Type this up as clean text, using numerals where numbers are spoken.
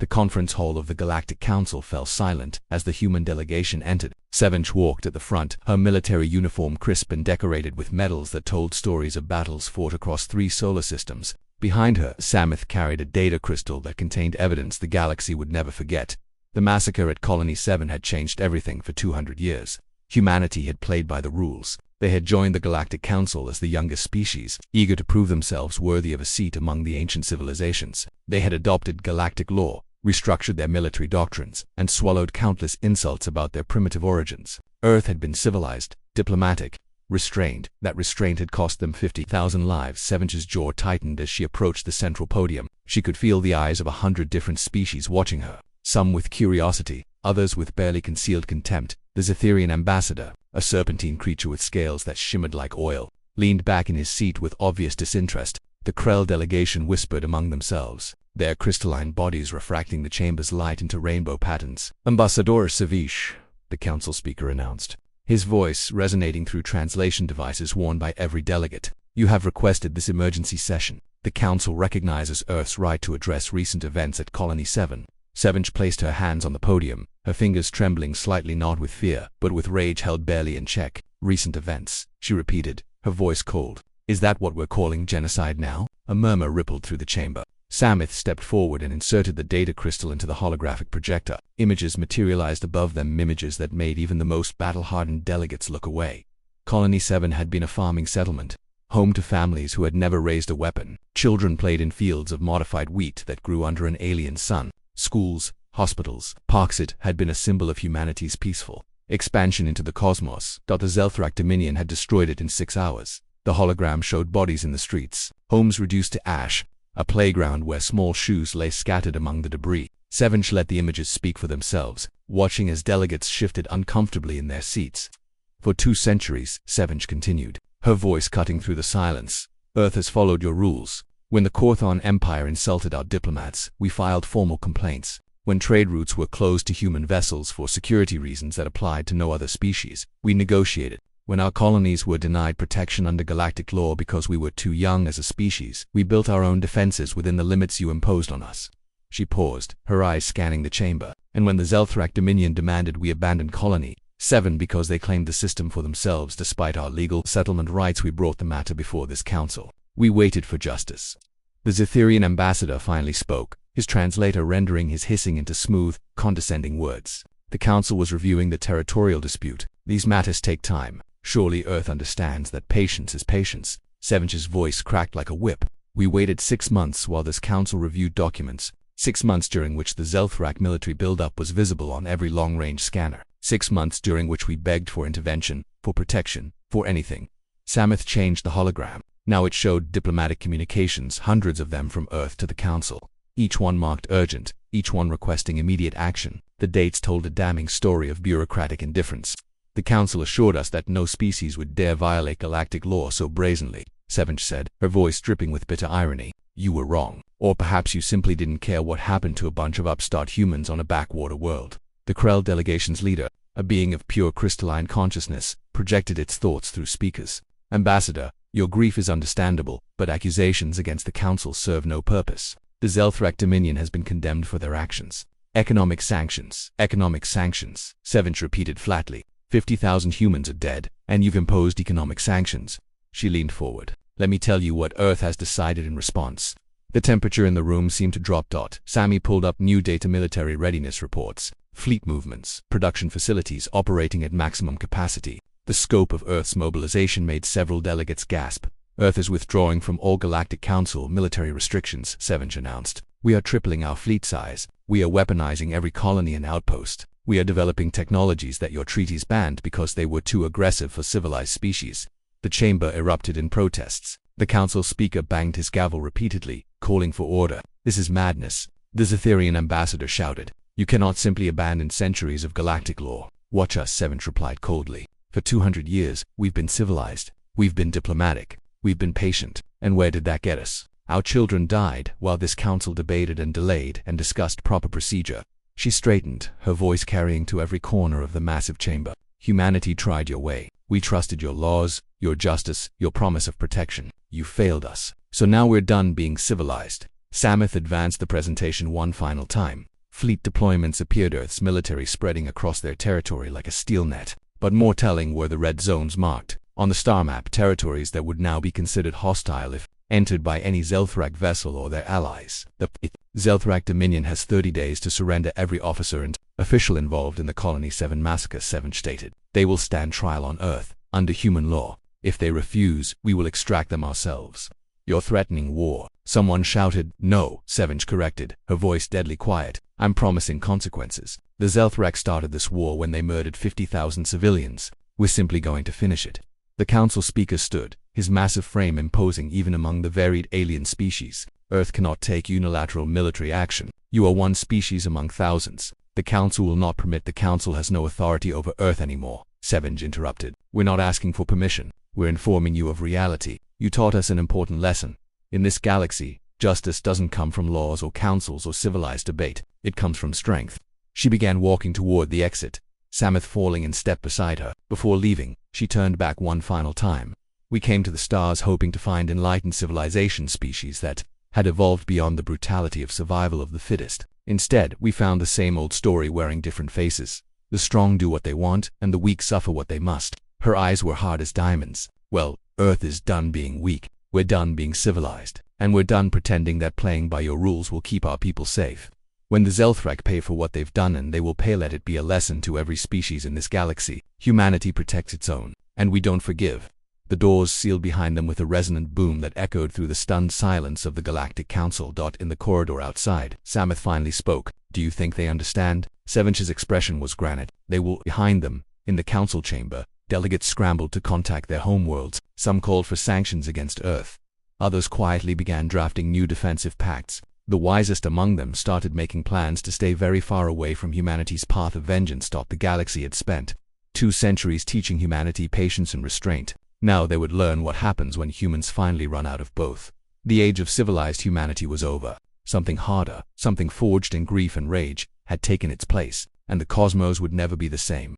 The conference hall of the Galactic Council fell silent as the human delegation entered. 7's walked at the front, her military uniform crisp and decorated with medals that told stories of battles fought across 3 solar systems. Behind her, Samith carried a data crystal that contained evidence the galaxy would never forget. The massacre at Colony 7 had changed everything for 200 years. Humanity had played by the rules. They had joined the Galactic Council as the youngest species, eager to prove themselves worthy of a seat among the ancient civilizations. They had adopted galactic law, restructured their military doctrines, and swallowed countless insults about their primitive origins. Earth had been civilized, diplomatic, restrained. That restraint had cost them 50,000 lives. 7's jaw tightened as she approached the central podium. She could feel the eyes of 100 different species watching her, some with curiosity, others with barely concealed contempt. The Zetherian ambassador, a serpentine creature with scales that shimmered like oil, leaned back in his seat with obvious disinterest. The Krell delegation whispered among themselves, their crystalline bodies refracting the chamber's light into rainbow patterns. "Ambassador Savish," the council speaker announced, his voice resonating through translation devices worn by every delegate. "You have requested this emergency session. The council recognizes Earth's right to address recent events at Colony 7. 7 placed her hands on the podium, her fingers trembling slightly, not with fear, but with rage held barely in check. "Recent events," she repeated, her voice cold. "Is that what we're calling genocide now?" A murmur rippled through the chamber. Samith stepped forward and inserted the data crystal into the holographic projector. Images materialized above them, images that made even the most battle-hardened delegates look away. Colony 7 had been a farming settlement, home to families who had never raised a weapon. Children played in fields of modified wheat that grew under an alien sun. Schools, hospitals, parks. It had been a symbol of humanity's peaceful expansion into the cosmos. The Zelthrak Dominion had destroyed it in 6 hours. The hologram showed bodies in the streets, homes reduced to ash, a playground where small shoes lay scattered among the debris. 7 let the images speak for themselves, watching as delegates shifted uncomfortably in their seats. "For 2 centuries, 7 continued, her voice cutting through the silence, Earth has followed your rules. When the Korthon Empire insulted our diplomats, we filed formal complaints. When trade routes were closed to human vessels for security reasons that applied to no other species, we negotiated. When our colonies were denied protection under galactic law because we were too young as a species, we built our own defenses within the limits you imposed on us." She paused, her eyes scanning the chamber. "And when the Zelthrak Dominion demanded we abandon Colony 7 because they claimed the system for themselves despite our legal settlement rights, we brought the matter before this council. We waited for justice." The Zetherian ambassador finally spoke, his translator rendering his hissing into smooth, condescending words. "The council was reviewing the territorial dispute. These matters take time. Surely Earth understands that patience is patience." 7's voice cracked like a whip. "We waited 6 months while this council reviewed documents. 6 months during which the Zelthrak military buildup was visible on every long-range scanner. 6 months during which we begged for intervention, for protection, for anything." Samith changed the hologram. Now it showed diplomatic communications, hundreds of them from Earth to the council. Each one marked urgent, each one requesting immediate action. The dates told a damning story of bureaucratic indifference. "The council assured us that no species would dare violate galactic law so brazenly," 7 said, her voice dripping with bitter irony. "You were wrong. Or perhaps you simply didn't care what happened to a bunch of upstart humans on a backwater world." The Krell delegation's leader, a being of pure crystalline consciousness, projected its thoughts through speakers. "Ambassador, your grief is understandable, but accusations against the council serve no purpose. The Zelthrak Dominion has been condemned for their actions. Economic sanctions, economic sanctions," 7 repeated flatly. 50,000 humans are dead, and you've imposed economic sanctions." She leaned forward. "Let me tell you what Earth has decided in response." The temperature in the room seemed to drop. Sammy pulled up new data military readiness reports, fleet movements, production facilities operating at maximum capacity. The scope of Earth's mobilization made several delegates gasp. "Earth is withdrawing from all Galactic Council military restrictions," 7 announced. "We are tripling our fleet size. We are weaponizing every colony and outpost. We are developing technologies that your treaties banned because they were too aggressive for civilized species." The chamber erupted in protests. The council speaker banged his gavel repeatedly, calling for order. "This is madness," the Zetherian ambassador shouted. "You cannot simply abandon centuries of galactic law." "Watch us," 7 replied coldly. "For 200 years, we've been civilized. We've been diplomatic. We've been patient. And where did that get us? Our children died while this council debated and delayed and discussed proper procedure." She straightened, her voice carrying to every corner of the massive chamber. "Humanity tried your way. We trusted your laws, your justice, your promise of protection. You failed us. So now we're done being civilized. Samith advanced the presentation one final time. Fleet deployments appeared, Earth's military spreading across their territory like a steel net. But more telling were the red zones marked on the star map, territories that would now be considered hostile if entered by any Zelthrak vessel or their allies. The Zelthrak Dominion has 30 days to surrender every officer and official involved in the Colony 7 massacre, 7 stated. They will stand trial on Earth, under human law. If they refuse, we will extract them ourselves. You're threatening war, someone shouted. No, 7 corrected, her voice deadly quiet. I'm promising consequences. The Zelthrak started this war when they murdered 50,000 civilians. We're simply going to finish it. The council speaker stood, his massive frame imposing even among the varied alien species. Earth cannot take unilateral military action. You are one species among thousands. The council will not permit. The council has no authority over Earth anymore. 7 interrupted. We're not asking for permission. We're informing you of reality. You taught us an important lesson. In this galaxy, justice doesn't come from laws or councils or civilized debate. It comes from strength. She began walking toward the exit, Samith falling in step beside her. Before leaving, she turned back one final time. We came to the stars hoping to find enlightened civilization, species that had evolved beyond the brutality of survival of the fittest. Instead, we found the same old story wearing different faces. The strong do what they want, and the weak suffer what they must. Her eyes were hard as diamonds. Well, Earth is done being weak. We're done being civilized. And we're done pretending that playing by your rules will keep our people safe. When the Zelthrak pay for what they've done, and they will pay, let it be a lesson to every species in this galaxy. Humanity protects its own, and we don't forgive. The doors sealed behind them with a resonant boom that echoed through the stunned silence of the Galactic Council. In the corridor outside, Samith finally spoke. Do you think they understand? 7's expression was granite. They will. Behind them, in the council chamber, delegates scrambled to contact their homeworlds. Some called for sanctions against Earth. Others quietly began drafting new defensive pacts. The wisest among them started making plans to stay very far away from humanity's path of vengeance. The galaxy had spent 2 centuries teaching humanity patience and restraint. Now they would learn what happens when humans finally run out of both. The age of civilized humanity was over. Something harder, something forged in grief and rage, had taken its place, and the cosmos would never be the same.